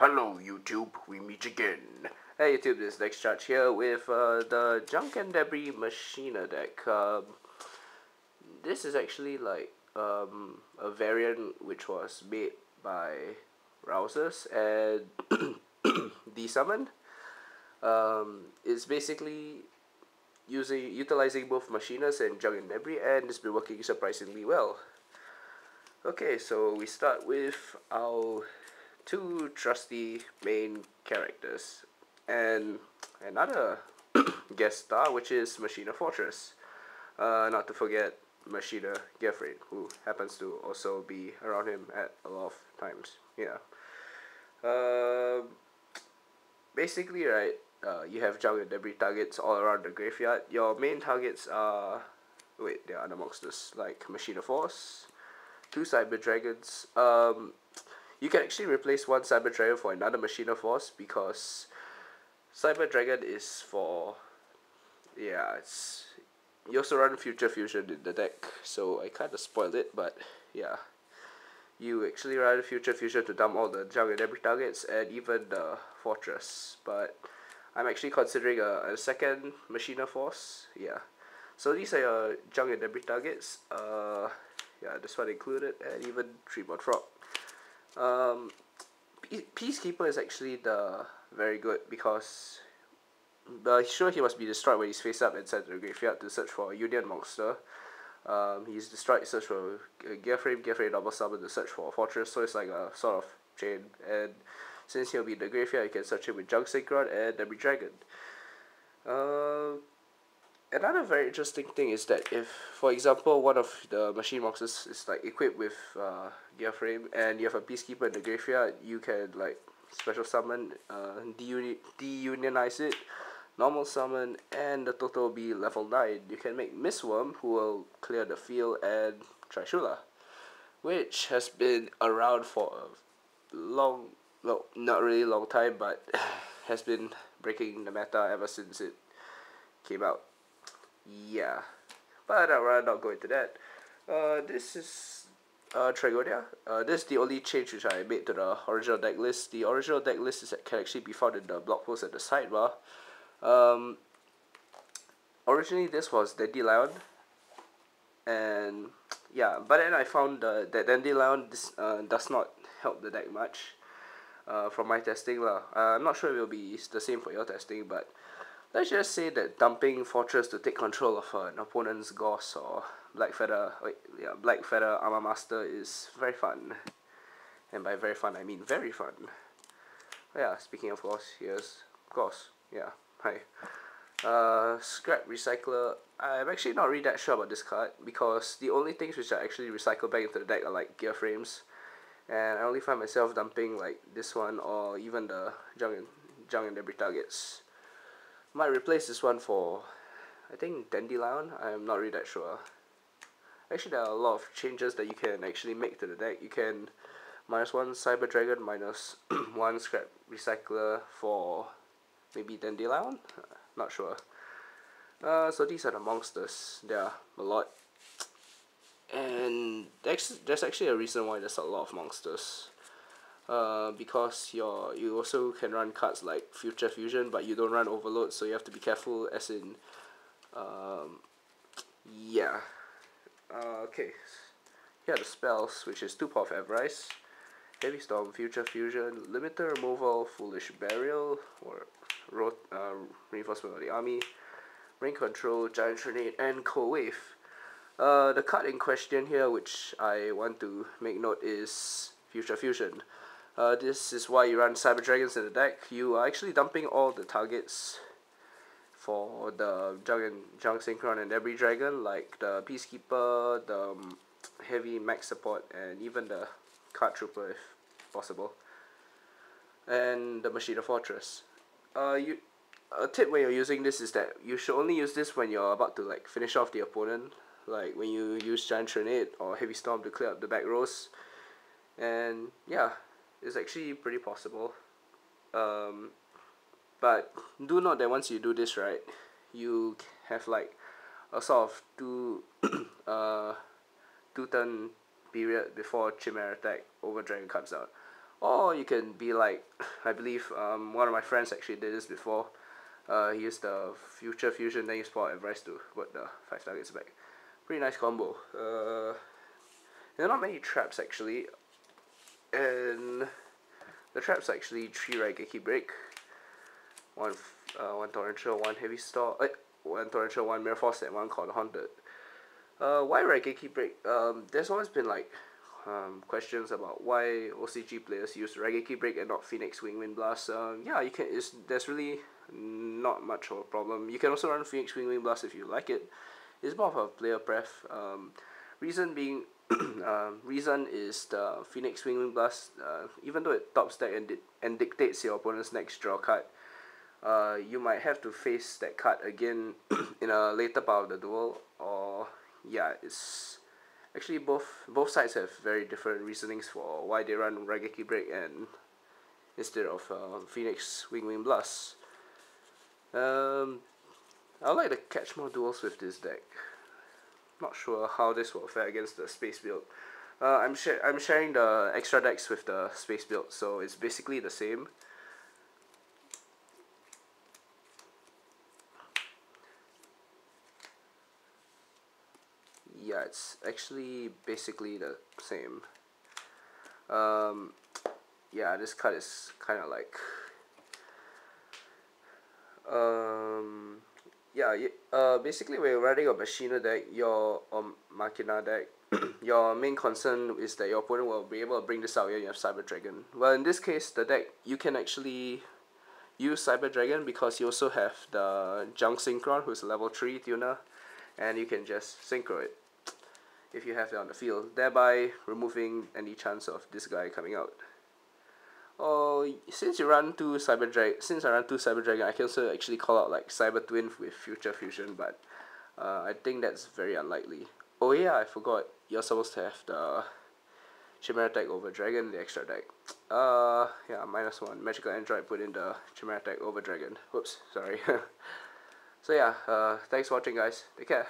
Hello YouTube, we meet again. Hey YouTube, this is Decklist here with the Junk and Debris Machina deck. This is actually like a variant which was made by Rousers and Desummon. It's basically utilizing both Machinas and Junk and Debris, and it's been working surprisingly well. Okay, so we start with our two trusty main characters and another guest star, which is Machina Fortress. Not to forget Machina Geoffrey, who happens to also be around him at a lot of times. Yeah. Basically, right, you have Junk and Debris targets all around the graveyard. Your main targets are, there are other monsters like Machina Force, two Cyber Dragons. You can actually replace one Cyber Dragon for another Machina Force, because Cyber Dragon is for, it's, you also run Future Fusion in the deck, so I kind of spoiled it, but yeah. You actually run Future Fusion to dump all the Junk and Debris targets and even the Fortress, but I'm actually considering a second Machina Force, yeah. So these are your Junk and Debris targets, yeah, this one included, and even Tremont Frog. Peacekeeper is actually very good, because sure, he must be destroyed when he's face up and sent to the graveyard to search for a Union monster. He's destroyed, search for Geoffrey double summon to search for a Fortress, so it's like a sort of chain. And since he'll be in the graveyard, you can search him with Junk Synchron and Debris Dragon. Another very interesting thing is that if, for example, one of the machine monsters is like equipped with Geoffrey and you have a Peacekeeper in the graveyard, you can like special summon, de-unionize it, normal summon, and the total will be level 9. You can make Mistworm, who will clear the field, and Trishula, which has been around for a long, well, not really long time, but has been breaking the meta ever since it came out. Yeah, but I'd rather not go into that. This is Tragoedia. This is the only change which I made to the original deck list. The original deck list can actually be found in the blog post at the sidebar. Originally this was Dandylion, and yeah, but then I found that Dandylion does not help the deck much from my testing lah. I'm not sure it will be the same for your testing, but let's just say that dumping Fortress to take control of an opponent's Gauss or Black Feather Armour Master is very fun. And by very fun, I mean very fun. Yeah, speaking of Gauss, here's Gauss. Yeah, hi. Scrap Recycler. I'm actually not really that sure about this card, because the only things which I actually recycle back into the deck are like gear frames. And I only find myself dumping like this one or even the Junk and Debris targets. Might replace this one for, I think, Dandylion. I'm not really that sure. Actually, there are a lot of changes that you can actually make to the deck. You can -1 Cyber Dragon, -1 Scrap Recycler for maybe Dandylion? Not sure. So these are the monsters. There are a lot. And there's actually a reason why there's a lot of monsters. Because you also can run cards like Future Fusion, but you don't run Overload, so you have to be careful, as in, yeah. Okay, here are the spells, which is 2 Power of Everrise, Heavy Storm, Future Fusion, Limiter Removal, Foolish Burial, or Reinforcement of the Army, Rain Control, Giant Grenade, and Cold Wave. The card in question here, which I want to make note, is Future Fusion. This is why you run Cyber Dragons in the deck. You are actually dumping all the targets for the Junk Synchron and Debris Dragon, like the Peacekeeper, the Heavy Max Support, and even the Card Trooper if possible, and the Machina Fortress. A tip when you're using this is that you should only use this when you're about to like finish off the opponent, like when you use Giant Grenade or Heavy Storm to clear up the back rows. And yeah, it's actually pretty possible. But do note that once you do this, right, you have like a sort of two turn period before Chimera attack over Dragon comes out. Or you can be like, I believe one of my friends actually did this before. He used the Future Fusion, then used Power Advice to put the 5 targets back. Pretty nice combo. There are not many traps actually, and the traps are actually 3 Raigeki Break, one Torrential, 1 Heavy Store, 1 Torrential, 1 Mirror Force, and 1 called Haunted. Why Raigeki Break? There's always been like questions about why OCG players use Raigeki Break and not Phoenix Wing Blast. Yeah, you can. There's really not much of a problem. You can also run Phoenix Wing Blast if you like it. It's more of a player pref. Reason being, reason is the Phoenix Wing Blast. Even though it top stack and dictates your opponent's next draw card, you might have to face that card again in a later part of the duel. Or yeah, it's actually both sides have very different reasonings for why they run Raigeki Break and instead of Phoenix Wing Blast. I would like to catch more duels with this deck. Not sure how this will fare against the space build. I'm sharing the extra decks with the space build, so it's basically the same. Yeah, it's actually basically the same. Yeah, this card is kind of like basically when you're running a Machina deck, Machina deck, your main concern is that your opponent will be able to bring this out when you have Cyber Dragon. Well, in this case, the deck, you can actually use Cyber Dragon because you also have the Junk Synchron, who's a level 3 tuner, and you can just synchro it if you have it on the field, thereby removing any chance of this guy coming out. Oh, since I run 2 Cyber Dragon, I can also actually call out like Cyber Twin with Future Fusion, but I think that's very unlikely. Oh yeah, I forgot, you're supposed to have the Chimera Attack over Dragon, the extra deck. Yeah, -1 Magical Android put in the Chimera Attack over Dragon. Whoops, sorry. So yeah, thanks for watching guys, take care.